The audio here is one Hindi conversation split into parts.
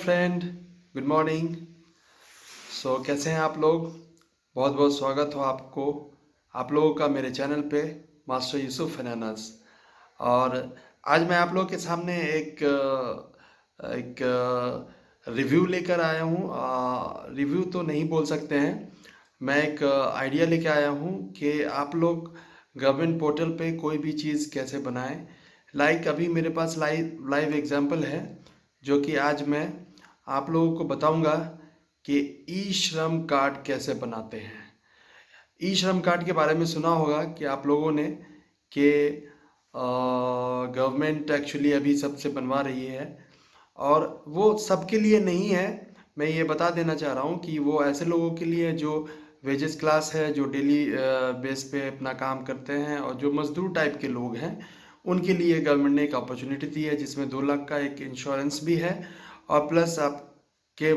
Friend, good morning. कैसे हैं आप लोग? बहुत बहुत स्वागत हो आपको, आप लोगों का मेरे चैनल पे मास्टर यूसुफ फनानास। और आज मैं आप लोगों के सामने एक रिव्यू लेकर आया हूँ। रिव्यू तो नहीं बोल सकते हैं, मैं एक आइडिया लेके आया हूँ कि आप लोग गवर्नमेंट पोर्टल पे कोई भी चीज़ कैसे बनाएं। अभी मेरे पास लाइव लाइव एग्जांपल है जो कि आज मैं आप लोगों को बताऊंगा कि ई श्रम कार्ड कैसे बनाते हैं। ई श्रम कार्ड के बारे में सुना होगा कि आप लोगों ने कि गवर्नमेंट एक्चुअली अभी सबसे बनवा रही है और वो सबके लिए नहीं है। मैं ये बता देना चाह रहा हूँ कि वो ऐसे लोगों के लिए जो वेजेस क्लास है, जो डेली बेस पे अपना काम करते हैं और जो मजदूर टाइप के लोग हैं, उनके लिए गवर्नमेंट ने एक अपॉर्चुनिटी दी है जिसमें 2 लाख का एक इंश्योरेंस भी है और प्लस आपके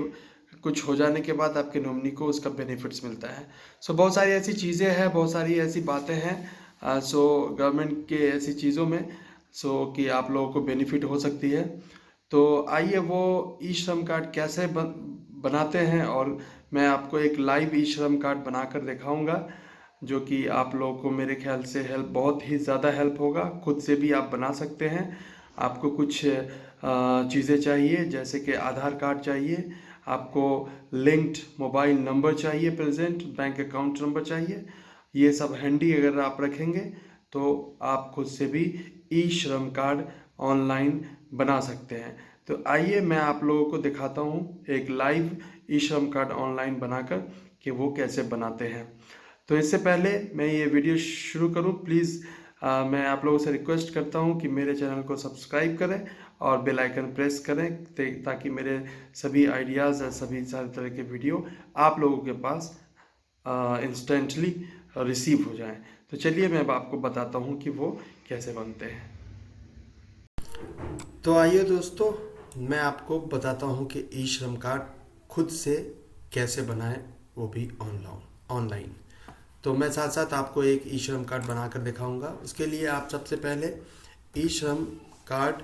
कुछ हो जाने के बाद आपके नॉमिनी को उसका बेनिफिट्स मिलता है। बहुत सारी ऐसी चीज़ें हैं, बहुत सारी ऐसी बातें हैं गवर्नमेंट के ऐसी चीज़ों में कि आप लोगों को बेनिफिट हो सकती है। तो आइए वो ई श्रम कार्ड कैसे बनाते हैं और मैं आपको एक लाइव ई श्रम कार्ड बनाकर दिखाऊंगा जो कि आप लोगों को मेरे ख्याल से बहुत ही ज़्यादा हेल्प होगा। खुद से भी आप बना सकते हैं। आपको कुछ चीज़ें चाहिए जैसे कि आधार कार्ड चाहिए, आपको लिंक्ड मोबाइल नंबर चाहिए, प्रेजेंट बैंक अकाउंट नंबर चाहिए। ये सब हैंडी अगर आप रखेंगे तो आप खुद से भी ई श्रम कार्ड ऑनलाइन बना सकते हैं। तो आइए मैं आप लोगों को दिखाता हूँ एक लाइव ई श्रम कार्ड ऑनलाइन बनाकर कि वो कैसे बनाते हैं। तो इससे पहले मैं ये वीडियो शुरू करूँ, प्लीज़ मैं आप लोगों से रिक्वेस्ट करता हूँ कि मेरे चैनल को सब्सक्राइब करें और बेल आइकन प्रेस करें ताकि मेरे सभी आइडियाज़ और सभी सारे तरह के वीडियो आप लोगों के पास इंस्टेंटली रिसीव हो जाएं। तो चलिए मैं अब आपको बताता हूँ कि वो कैसे बनते हैं। तो आइए दोस्तों, मैं आपको बताता हूँ कि ई श्रम कार्ड खुद से कैसे बनाएं, वो भी ऑनलाइन। तो मैं साथ साथ आपको एक ई श्रम कार्ड बनाकर दिखाऊंगा। उसके लिए आप सबसे पहले ई श्रम कार्ड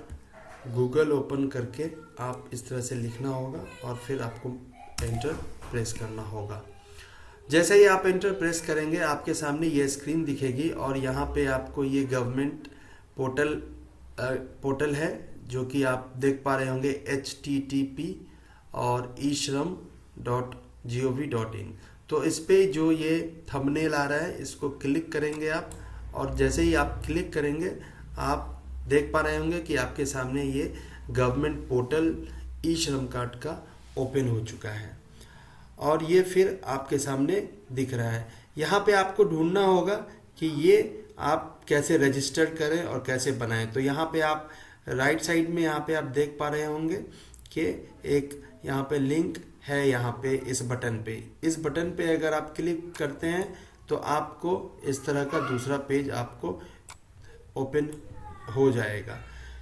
गूगल ओपन करके आप इस तरह से लिखना होगा और फिर आपको एंटर प्रेस करना होगा। जैसे ही आप एंटर प्रेस करेंगे आपके सामने ये स्क्रीन दिखेगी और यहाँ पे आपको ये गवर्नमेंट पोर्टल है जो कि आप देख पा रहे होंगे http और ishram.gov.in। तो इस पे जो ये थंबनेल आ रहा है इसको क्लिक करेंगे आप और जैसे ही आप क्लिक करेंगे आप देख पा रहे होंगे कि आपके सामने ये गवर्नमेंट पोर्टल ई श्रम कार्ड का ओपन हो चुका है और ये फिर आपके सामने दिख रहा है। यहाँ पे आपको ढूंढना होगा कि ये आप कैसे रजिस्टर करें और कैसे बनाएं। तो यहाँ पे आप राइट साइड में यहाँ पे आप देख पा रहे होंगे कि एक यहाँ पे लिंक है, यहाँ पे इस बटन पे अगर आप क्लिक करते हैं तो आपको इस तरह का दूसरा पेज आपको ओपन हो जाएगा।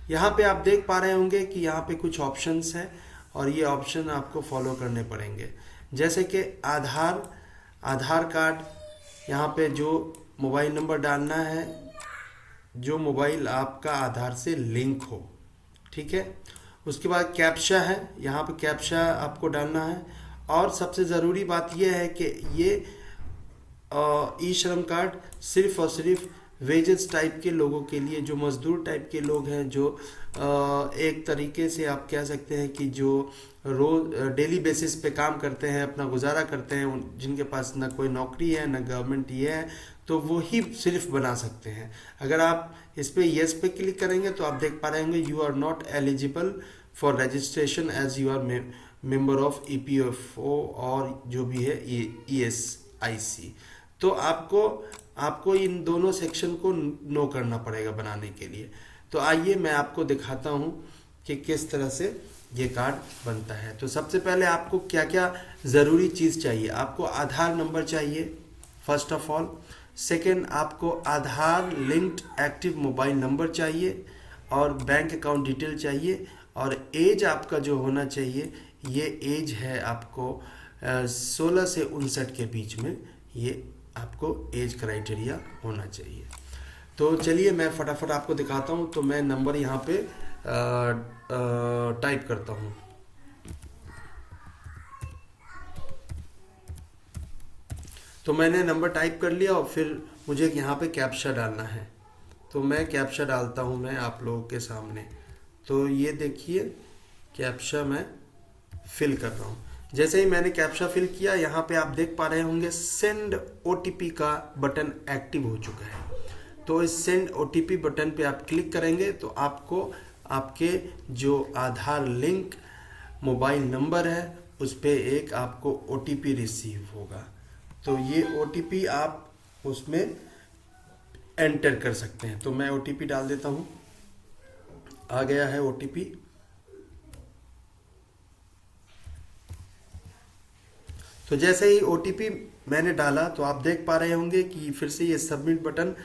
यहाँ पे आप देख पा रहे होंगे कि यहाँ पे कुछ ऑप्शंस हैं और ये ऑप्शन आपको फॉलो करने पड़ेंगे, जैसे कि आधार कार्ड। यहाँ पे जो मोबाइल नंबर डालना है जो मोबाइल आपका आधार से लिंक हो, ठीक है। उसके बाद कैप्चा है, यहाँ पे कैप्चा आपको डालना है और सबसे ज़रूरी बात यह है कि ये ई श्रम कार्ड सिर्फ और सिर्फ वेजेस टाइप के लोगों के लिए, जो मजदूर टाइप के लोग हैं, जो एक तरीके से आप कह सकते हैं कि जो रोज डेली बेसिस पे काम करते हैं, अपना गुजारा करते हैं, जिनके पास ना कोई नौकरी है ना गवर्नमेंट ये है, तो वो ही सिर्फ बना सकते हैं। अगर आप इस पे यस पे क्लिक करेंगे तो आप देख पा रहे होंगे you are not eligible for registration as you are member of EPFO और जो भी है ESIC। तो आपको इन दोनों सेक्शन को नो करना पड़ेगा बनाने के लिए। तो आइए मैं आपको दिखाता हूँ कि किस तरह से ये कार्ड बनता है। तो सबसे पहले आपको क्या क्या ज़रूरी चीज़ चाहिए। आपको आधार नंबर चाहिए फर्स्ट ऑफ ऑल। सेकेंड, आपको आधार लिंक्ड एक्टिव मोबाइल नंबर चाहिए और बैंक अकाउंट डिटेल चाहिए और एज आपका जो होना चाहिए, ये एज है आपको 16 से 59 के बीच में, ये आपको एज क्राइटेरिया होना चाहिए। तो चलिए मैं फटाफट आपको दिखाता हूँ। तो मैं नंबर यहाँ पे टाइप करता हूँ तो मैंने नंबर टाइप कर लिया और फिर मुझे यहाँ पे कैप्चा डालना है। तो मैं कैप्चा डालता हूँ मैं आप लोगों के सामने। तो ये देखिए कैप्चा मैं फिल कर रहा हूँ। जैसे ही मैंने कैप्चा फिल किया, यहाँ पे आप देख पा रहे होंगे सेंड ओटीपी का बटन एक्टिव हो चुका है। तो इस सेंड ओटीपी बटन पे आप क्लिक करेंगे तो आपको आपके जो आधार लिंक मोबाइल नंबर है उस पे एक आपको ओटीपी रिसीव होगा। तो ये ओटीपी आप उसमें एंटर कर सकते हैं। तो मैं ओटीपी डाल देता हूँ। आ गया है ओटीपी। तो जैसे ही ओटीपी मैंने डाला तो आप देख पा रहे होंगे कि फिर से ये सबमिट बटन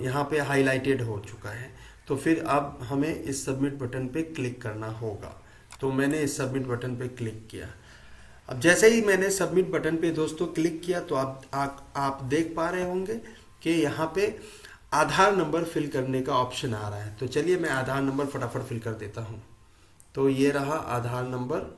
यहाँ पे हाईलाइटेड हो चुका है। तो फिर अब हमें इस सबमिट बटन पे क्लिक करना होगा। तो मैंने इस सबमिट बटन पे क्लिक किया। अब जैसे ही मैंने सबमिट बटन पे दोस्तों क्लिक किया तो आप देख पा रहे होंगे कि यहाँ पे आधार नंबर फिल करने का ऑप्शन आ रहा है। तो चलिए मैं आधार नंबर फटाफट फिल कर देता हूँ। तो ये रहा आधार नंबर।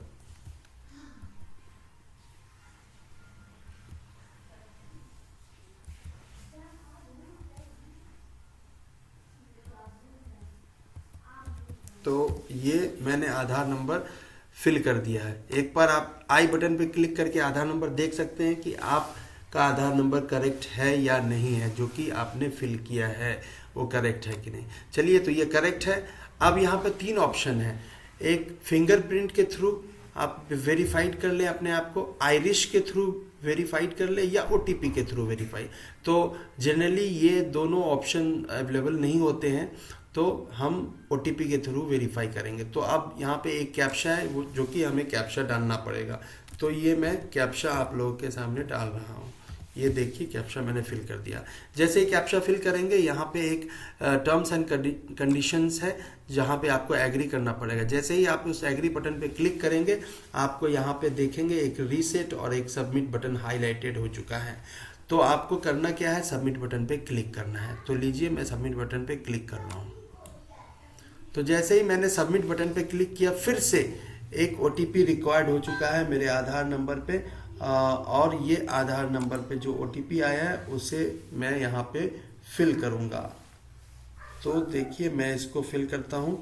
तो ये मैंने आधार नंबर फिल कर दिया है। एक बार आप आई बटन पे क्लिक करके आधार नंबर देख सकते हैं कि आपका आधार नंबर करेक्ट है या नहीं है, जो कि आपने फिल किया है वो करेक्ट है कि नहीं। चलिए तो ये करेक्ट है। अब यहाँ पे 3 ऑप्शन है। एक फिंगरप्रिंट के थ्रू आप वेरीफाइड कर लें अपने आप को, आइरिश के थ्रू वेरीफाइड कर ले, या ओटीपी के थ्रू वेरीफाई। तो जनरली ये दोनों ऑप्शन अवेलेबल नहीं होते हैं, तो हम ओटीपी के थ्रू वेरीफाई करेंगे। तो अब यहाँ पे एक कैप्चा है वो जो कि हमें कैप्चा डालना पड़ेगा। तो ये मैं कैप्चा आप लोगों के सामने डाल रहा हूँ। ये देखिए कैप्चा मैंने फिल कर दिया। जैसे ही कैप्चा फिल करेंगे यहाँ पे एक टर्म्स एंड कंडीशंस है जहाँ पे आपको एग्री करना पड़ेगा। जैसे ही आप उस एग्री बटन पे क्लिक करेंगे आपको यहाँ पे देखेंगे एक रीसेट और एक सबमिट बटन हाईलाइटेड हो चुका है। तो आपको करना क्या है, सबमिट बटन पे क्लिक करना है। तो लीजिए मैं सबमिट बटन पे क्लिक कर रहा हूँ। तो जैसे ही मैंने सबमिट बटन पे क्लिक किया फिर से एक ओटीपी रिक्वायर्ड हो चुका है मेरे आधार नंबर पे, और ये आधार नंबर पे जो ओटीपी आया है उसे मैं यहाँ पे फिल करूँगा। तो देखिए मैं इसको फिल करता हूँ।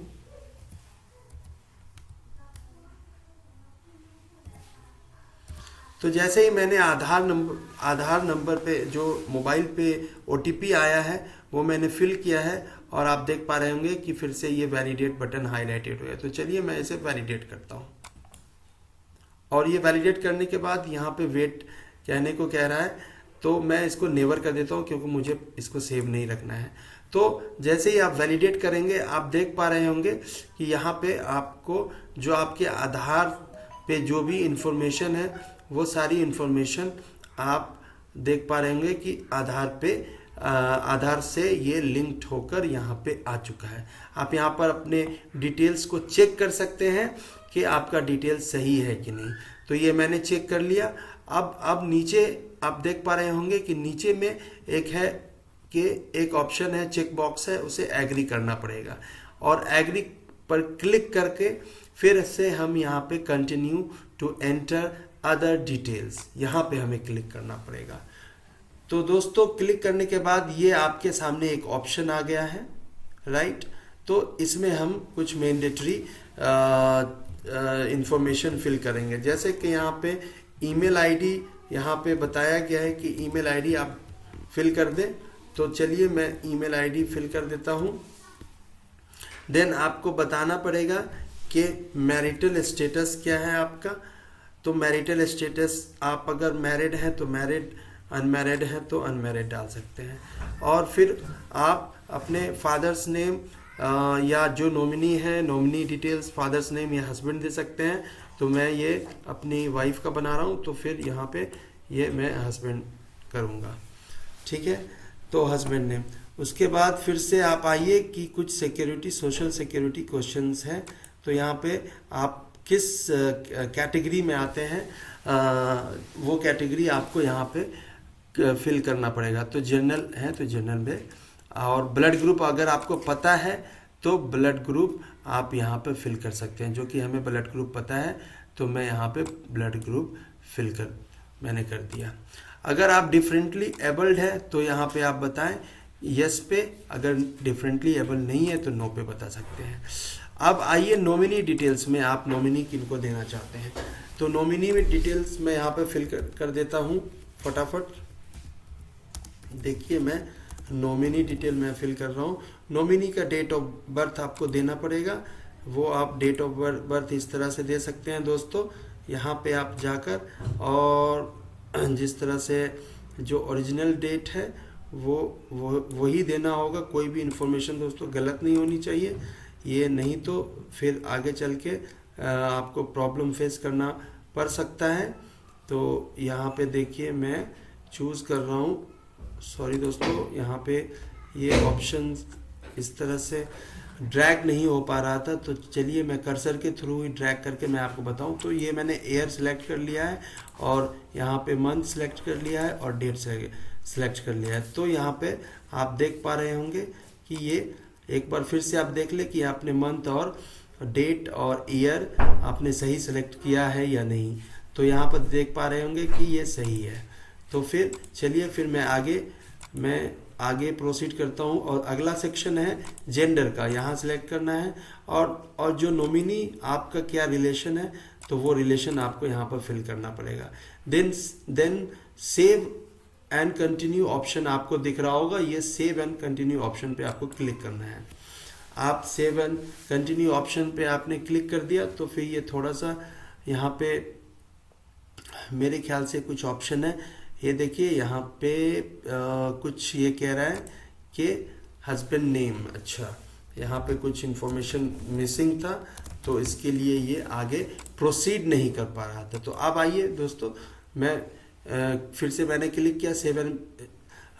तो जैसे ही मैंने आधार नंबर पे जो मोबाइल पे ओटीपी आया है वो मैंने फिल किया है, और आप देख पा रहे होंगे कि फिर से ये वैलिडेट बटन हाईलाइटेड हुआ है। तो चलिए मैं इसे वैलिडेट करता हूँ। और ये वैलिडेट करने के बाद यहाँ पे वेट कहने को कह रहा है, तो मैं इसको नेवर कर देता हूँ क्योंकि मुझे इसको सेव नहीं रखना है। तो जैसे ही आप वैलिडेट करेंगे आप देख पा रहे होंगे कि यहाँ पे आपको जो आपके आधार पे जो भी इंफॉर्मेशन है वो सारी इंफॉर्मेशन आप देख पा रहे होंगे कि आधार से ये लिंक्ड होकर यहाँ पे आ चुका है। आप यहाँ पर अपने डिटेल्स को चेक कर सकते हैं कि आपका डिटेल सही है कि नहीं। तो ये मैंने चेक कर लिया। अब नीचे आप देख पा रहे होंगे कि नीचे में एक है कि एक ऑप्शन है, चेक बॉक्स है, उसे एग्री करना पड़ेगा। और एग्री पर क्लिक करके फिर से हम यहाँ पे continue to enter other details, यहाँ पे हमें क्लिक करना पड़ेगा। तो दोस्तों क्लिक करने के बाद ये आपके सामने एक ऑप्शन आ गया है, राइट। तो इसमें हम कुछ मैंडेटरी इंफॉर्मेशन फिल करेंगे। जैसे कि यहाँ पे ईमेल आईडी यहाँ पे बताया गया है कि ईमेल आईडी आप फिल कर दें। तो चलिए मैं ईमेल आईडी फिल कर देता हूँ। देन आपको बताना पड़ेगा कि मैरिटल स्टेटस क्या है आपका। तो मैरिटल स्टेटस आप अगर मैरिड हैं तो मैरिड, अनमैरिड हैं तो अनमैरिड डाल सकते हैं। और फिर आप अपने फादर्स नेम या जो नॉमिनी है, नॉमिनी डिटेल्स फादर्स नेम या हस्बैंड दे सकते हैं। तो मैं ये अपनी वाइफ का बना रहा हूँ, तो फिर यहाँ पे ये मैं हस्बैंड करूँगा, ठीक है। तो हस्बैंड नेम। उसके बाद फिर से आप आइए कि कुछ सिक्योरिटी, सोशल सिक्योरिटी क्वेश्चंस हैं। तो यहाँ पे आप किस कैटेगरी में आते हैं वो कैटेगरी आपको यहाँ पे फिल करना पड़ेगा। तो जनरल है तो जनरल में, और ब्लड ग्रुप अगर आपको पता है तो ब्लड ग्रुप आप यहाँ पे फिल कर सकते हैं, जो कि हमें ब्लड ग्रुप पता है। तो मैं यहाँ पे ब्लड ग्रुप मैंने कर दिया। अगर आप डिफरेंटली एबल्ड है तो यहाँ पे आप बताएं यस पे, अगर डिफरेंटली एबल नहीं है तो नो पे बता सकते हैं। अब आइए नॉमिनी डिटेल्स में, आप नॉमिनी किनको देना चाहते हैं। तो नॉमिनी में डिटेल्स मैं यहाँ पे फिल कर देता हूँ फटाफट। देखिए मैं नॉमिनी डिटेल में फिल कर रहा हूँ। नॉमिनी का डेट ऑफ बर्थ आपको देना पड़ेगा, वो आप डेट ऑफ बर्थ इस तरह से दे सकते हैं दोस्तों। यहाँ पे आप जाकर और जिस तरह से जो ओरिजिनल डेट है वो वही देना होगा। कोई भी इंफॉर्मेशन दोस्तों गलत नहीं होनी चाहिए, ये नहीं तो फिर आगे चल के आपको प्रॉब्लम फेस करना पड़ सकता है। तो यहाँ पे देखिए मैं चूज़ कर रहा हूँ, सॉरी दोस्तों, यहाँ पे ये ऑप्शन इस तरह से ड्रैग नहीं हो पा रहा था, तो चलिए मैं कर्सर के थ्रू ही ड्रैग करके मैं आपको बताऊं। तो ये मैंने ईयर सेलेक्ट कर लिया है और यहाँ पे मंथ सेलेक्ट कर लिया है और डेट सेलेक्ट कर लिया है। तो यहाँ पे आप देख पा रहे होंगे कि ये एक बार फिर से आप देख ले कि आपने मंथ और डेट और ईयर आपने सही सेलेक्ट किया है या नहीं। तो यहाँ पर देख पा रहे होंगे कि ये सही है। तो फिर चलिए फिर मैं आगे प्रोसीड करता हूँ और अगला सेक्शन है जेंडर का, यहाँ सेलेक्ट करना है और जो नॉमिनी आपका क्या रिलेशन है तो वो रिलेशन आपको यहाँ पर फिल करना पड़ेगा। Then save and continue option आपको दिख रहा होगा, ये सेव एंड कंटिन्यू ऑप्शन पे आपको क्लिक करना है। आप सेव एंड कंटिन्यू ऑप्शन पे आपने क्लिक कर दिया तो फिर ये थोड़ा सा यहाँ पे मेरे ख्याल से कुछ ऑप्शन है, ये देखिए यहाँ पे कुछ ये कह रहा है कि हस्बैंड नेम, अच्छा यहाँ पे कुछ इन्फॉर्मेशन मिसिंग था तो इसके लिए ये आगे प्रोसीड नहीं कर पा रहा था। तो अब आइए दोस्तों, मैं फिर से मैंने क्लिक किया सेव एंड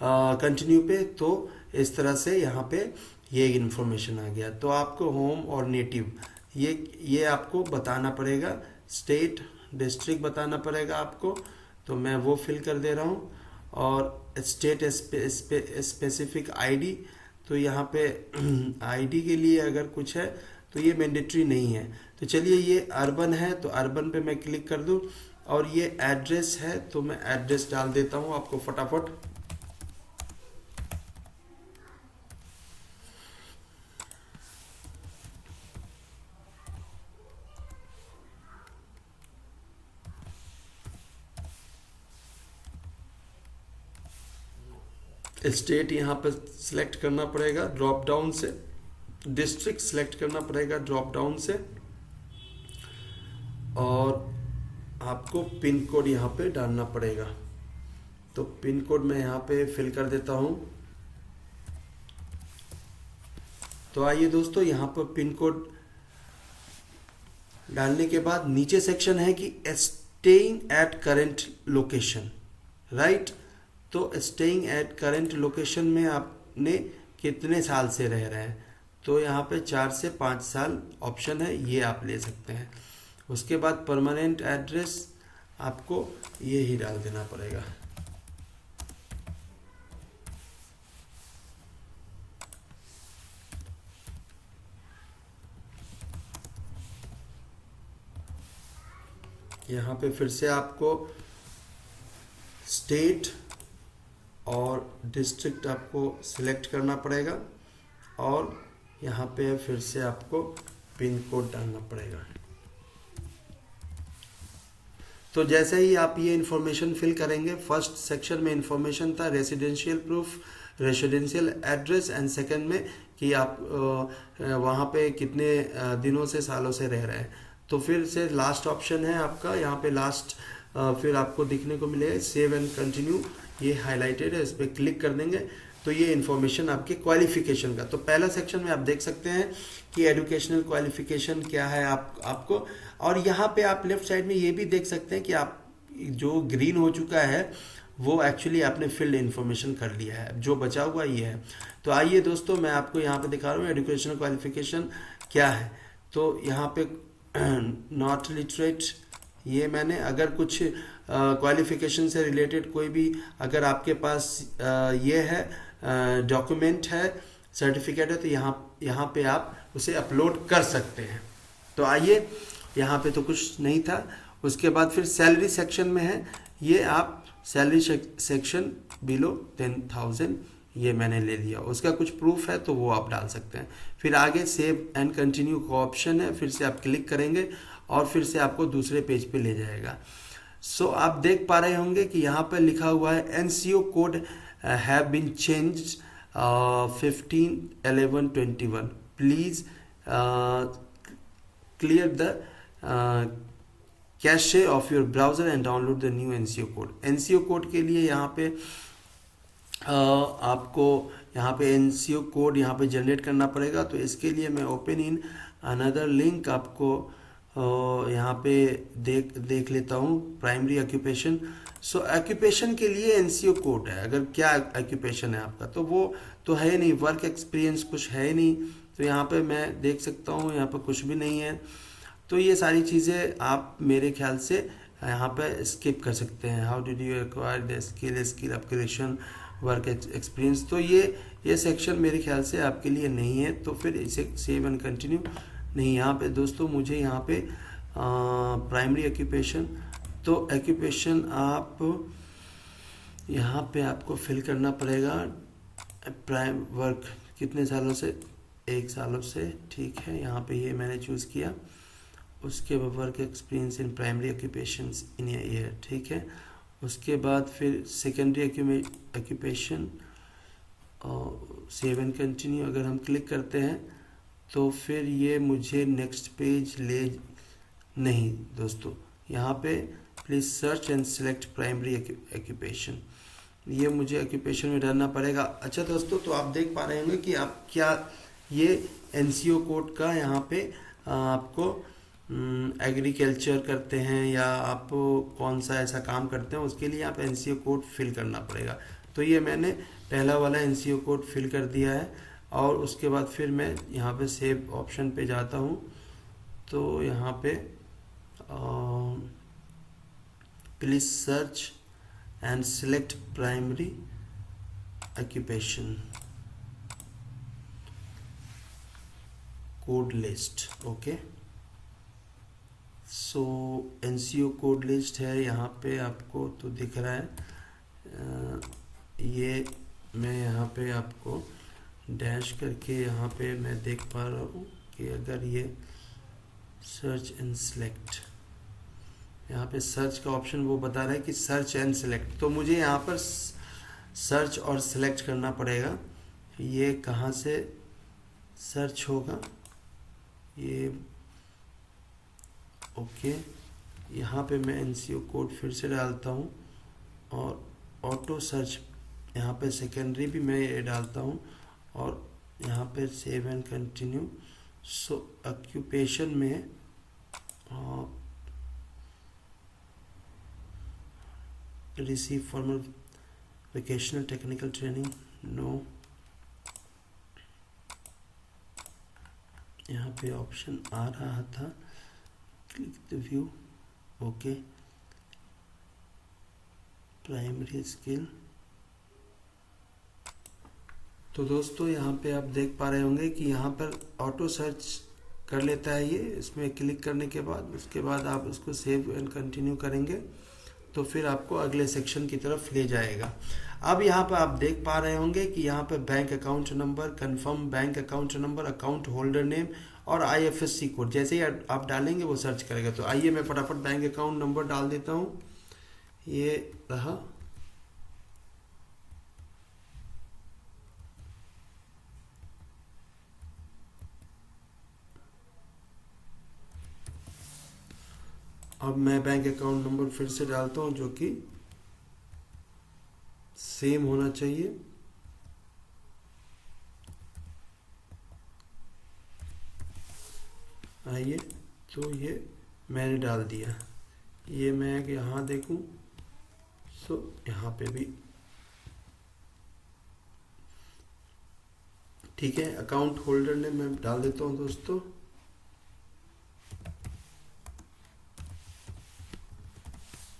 कंटिन्यू पे, तो इस तरह से यहाँ पे ये इन्फॉर्मेशन आ गया। तो आपको होम और नेटिव ये आपको बताना पड़ेगा, स्टेट डिस्ट्रिक्ट बताना पड़ेगा आपको, तो मैं वो फिल कर दे रहा हूँ। और स्टेट स्पेसिफिक आईडी, तो यहाँ पे आईडी के लिए अगर कुछ है तो ये मैंडेटरी नहीं है। तो चलिए ये अर्बन है तो अर्बन पे मैं क्लिक कर दूँ, और ये एड्रेस है तो मैं एड्रेस डाल देता हूँ आपको फटाफट। स्टेट यहाँ पर सिलेक्ट करना पड़ेगा ड्रॉप डाउन से, डिस्ट्रिक्ट सिलेक्ट करना पड़ेगा ड्रॉप डाउन से, और आपको पिन कोड यहाँ पे डालना पड़ेगा। तो पिन कोड मैं यहाँ पे फिल कर देता हूँ। तो आइए दोस्तों, यहाँ पर पिन कोड डालने के बाद नीचे सेक्शन है कि staying at current location, right. तो स्टेइंग एट करेंट लोकेशन में आपने कितने साल से रह रहे हैं, तो यहाँ पे 4 से 5 साल ऑप्शन है, ये आप ले सकते हैं। उसके बाद परमानेंट एड्रेस आपको ये ही डाल देना पड़ेगा। यहाँ पे फिर से आपको स्टेट और डिस्ट्रिक्ट आपको सिलेक्ट करना पड़ेगा, और यहाँ पे फिर से आपको पिन कोड डालना पड़ेगा। तो जैसे ही आप ये इन्फॉर्मेशन फिल करेंगे, फर्स्ट सेक्शन में इन्फॉर्मेशन था residential proof, residential address, and second में कि आप वहाँ पे कितने दिनों से सालों से रह रहे हैं। तो फिर से लास्ट ऑप्शन है आपका यहाँ पे लास्ट, फिर आपको दिखने को मिलेगा सेव एंड कंटिन्यू, ये हाईलाइटेड है, इस पर क्लिक कर देंगे तो ये इन्फॉर्मेशन आपके क्वालिफिकेशन का। तो पहला सेक्शन में आप देख सकते हैं कि एजुकेशनल क्वालिफिकेशन क्या है आपको, और यहाँ पे आप लेफ्ट साइड में ये भी देख सकते हैं कि आप जो ग्रीन हो चुका है वो एक्चुअली आपने फील्ड इन्फॉर्मेशन कर लिया है, जो बचा हुआ ये है। तो आइए दोस्तों, मैं आपको यहाँ पे दिखा रहा हूँ एजुकेशनल क्वालिफिकेशन क्या है। तो यहाँ पे नॉट लिटरेट, ये मैंने अगर कुछ क्वालिफिकेशन से रिलेटेड कोई भी अगर आपके पास ये है डॉक्यूमेंट है, सर्टिफिकेट है, तो यहाँ पे आप उसे अपलोड कर सकते हैं। तो आइए, यहाँ पे तो कुछ नहीं था, उसके बाद फिर सैलरी सेक्शन में है, ये आप सैलरी सेक्शन बिलो 10,000 ये मैंने ले लिया। उसका कुछ प्रूफ है तो वो आप डाल सकते हैं। फिर आगे सेव एंड कंटिन्यू का ऑप्शन है, फिर से आप क्लिक करेंगे और फिर से आपको दूसरे पेज पे ले जाएगा। सो आप देख पा रहे होंगे कि यहाँ पर लिखा हुआ है NCO code have been changed 15/11/21 please clear the cache of your browser and download the new NCO code. NCO code के लिए यहाँ पे आपको यहाँ पे एनसीओ कोड यहाँ पे जनरेट करना पड़ेगा। तो इसके लिए मैं ओपन इन अनदर लिंक आपको यहाँ पे देख लेता हूँ, प्राइमरी ऑक्यूपेशन। सो ऑक्यूपेशन के लिए एनसीओ कोड है। अगर क्या ऑक्यूपेशन है आपका तो वो तो है नहीं, वर्क एक्सपीरियंस कुछ है नहीं, तो यहाँ पे मैं देख सकता हूँ यहाँ पे कुछ भी नहीं है। तो ये सारी चीज़ें आप मेरे ख्याल से यहाँ पे स्किप कर सकते हैं। How did you acquire the skill upgradation work experience, तो ये सेक्शन मेरे ख्याल से आपके लिए नहीं है, तो फिर इसे सेव एंड कंटिन्यू नहीं। यहाँ पे दोस्तों मुझे यहाँ पे प्राइमरी ऑक्यूपेशन, तो ऑक्यूपेशन आप यहाँ पे आपको फिल करना पड़ेगा प्राइम वर्क कितने सालों से, 1 सालों से, ठीक है। यहाँ पे ये मैंने चूज़ किया। उसके बाद work experience in primary occupation in year, ठीक है। उसके बाद फिर सेकेंडरी ऑक्यूपेशन और सेव एंड कंटिन्यू अगर हम क्लिक करते हैं तो फिर ये मुझे नेक्स्ट पेज ले नहीं दोस्तों, यहाँ पे please search and select primary occupation, ये मुझे ऑक्यूपेशन में डालना पड़ेगा। अच्छा दोस्तों, तो आप देख पा रहे होंगे कि आप क्या ये एनसीओ कोड का यहाँ पे आपको एग्रीकल्चर करते हैं या आप कौन सा ऐसा काम करते हैं, उसके लिए आप एनसीओ कोड फिल करना पड़ेगा। तो ये मैंने पहला वाला एनसीओ कोड फिल कर दिया है और उसके बाद फिर मैं यहाँ पे सेव ऑप्शन पे जाता हूँ। तो यहाँ पे please search and select primary occupation code list, okay. So NCO code list है यहाँ पे आपको तो दिख रहा है। ये मैं यहाँ पे आपको डैश करके यहाँ पे मैं देख पा रहा हूँ कि अगर ये सर्च एंड सेलेक्ट, यहाँ पे सर्च का ऑप्शन वो बता रहा है कि सर्च एंड सेलेक्ट, तो मुझे यहाँ पर सर्च और सेलेक्ट करना पड़ेगा। ये कहाँ से सर्च होगा, ये ओके। यहाँ पे मैं एनसीओ कोड फिर से डालता हूँ और ऑटो सर्च यहाँ पे सेकेंडरी भी मैं ये डालता हूँ और यहाँ पे save and continue. So occupation में receive formal vocational technical training, no. यहाँ पे ऑप्शन आ रहा था click the view, okay. Primary skill, तो दोस्तों यहाँ पे आप देख पा रहे होंगे कि यहाँ पर ऑटो सर्च कर लेता है ये, इसमें क्लिक करने के बाद उसके बाद आप उसको सेव एंड कंटिन्यू करेंगे तो फिर आपको अगले सेक्शन की तरफ ले जाएगा। अब यहाँ पर आप देख पा रहे होंगे कि यहाँ पर bank account number, confirm bank account number, account holder name और आईएफएससी कोड जैसे ही आप डालेंगे वो सर्च करेगा। तो आइए मैं फटाफट बैंक अकाउंट नंबर डाल देता हूँ, ये रहा। अब मैं बैंक अकाउंट नंबर फिर से डालता हूँ जो कि सेम होना चाहिए। आइए, तो ये मैंने डाल दिया। ये मैं यहाँ देखूं, सो यहाँ पे भी ठीक है। अकाउंट होल्डर ने मैं डाल देता हूँ दोस्तों,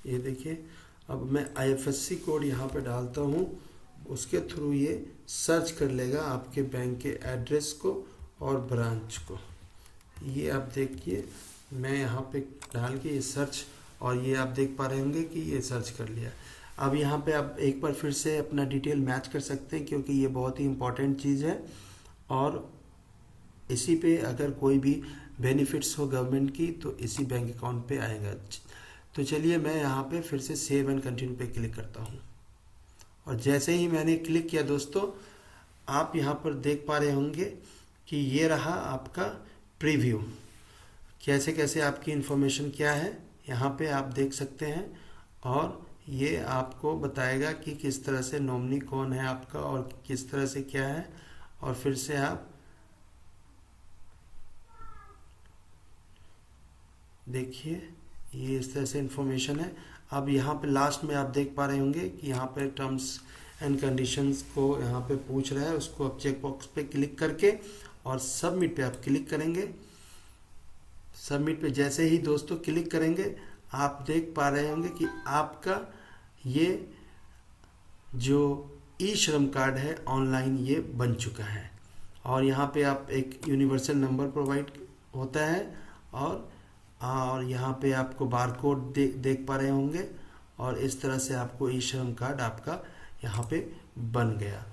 ये देखिए। अब मैं आईएफएससी कोड यहाँ पे डालता हूँ, उसके थ्रू ये सर्च कर लेगा आपके बैंक के एड्रेस को और ब्रांच को। ये आप देखिए, मैं यहाँ पे डाल के ये सर्च और ये आप देख पा रहे होंगे कि ये सर्च कर लिया। अब यहाँ पे आप एक बार फिर से अपना डिटेल मैच कर सकते हैं, क्योंकि ये बहुत ही इम्पोर्टेंट चीज़ है। और इसी पे अगर कोई भी बेनिफिट्स हो गवर्नमेंट की तो इसी बैंक अकाउंट पे आएगा। तो चलिए मैं यहाँ पे फिर से सेव एंड कंटिन्यू पे क्लिक करता हूँ। और जैसे ही मैंने क्लिक किया दोस्तों, आप यहाँ पर देख पा रहे होंगे कि ये रहा आपका प्रीव्यू। कैसे कैसे आपकी इन्फॉर्मेशन क्या है यहाँ पे आप देख सकते हैं। और ये आपको बताएगा कि किस तरह से नॉमिनी कौन है आपका और किस तरह से क्या है। और फिर से आप देखिए, ये इस तरह से इन्फॉर्मेशन है। अब यहाँ पे लास्ट में आप देख पा रहे होंगे कि यहाँ पे टर्म्स एंड कंडीशंस को यहाँ पे पूछ रहा है, उसको आप चेक बॉक्स पे क्लिक करके और सबमिट पे आप क्लिक करेंगे। सबमिट पे जैसे ही दोस्तों क्लिक करेंगे, आप देख पा रहे होंगे कि आपका ये जो ई श्रम कार्ड है ऑनलाइन ये बन चुका है। और यहाँ पे आप एक यूनिवर्सल नंबर प्रोवाइड होता है और यहाँ पे आपको बारकोड देख पा रहे होंगे। और इस तरह से आपको ई श्रम कार्ड आपका यहाँ पे बन गया।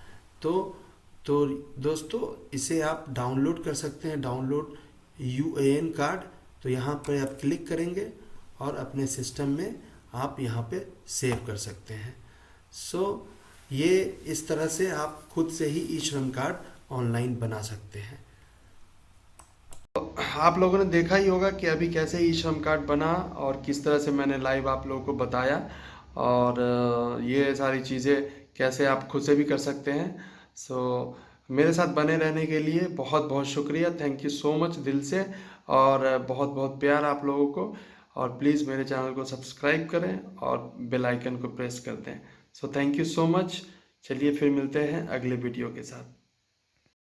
तो दोस्तों इसे आप डाउनलोड कर सकते हैं, डाउनलोड यूएएन कार्ड। तो यहाँ पर आप क्लिक करेंगे और अपने सिस्टम में आप यहाँ पे सेव कर सकते हैं। ये इस तरह से आप खुद से ही ई श्रम कार्ड ऑनलाइन बना सकते हैं। आप लोगों ने देखा ही होगा कि अभी कैसे ई श्रम कार्ड बना और किस तरह से मैंने लाइव आप लोगों को बताया। और ये सारी चीज़ें कैसे आप खुद से भी कर सकते हैं। मेरे साथ बने रहने के लिए बहुत बहुत शुक्रिया, थैंक यू सो मच दिल से। और बहुत बहुत प्यार आप लोगों को। और प्लीज़ मेरे चैनल को सब्सक्राइब करें और बेल आइकन को प्रेस कर दें। Thank you so much. चलिए फिर मिलते हैं अगले वीडियो के साथ।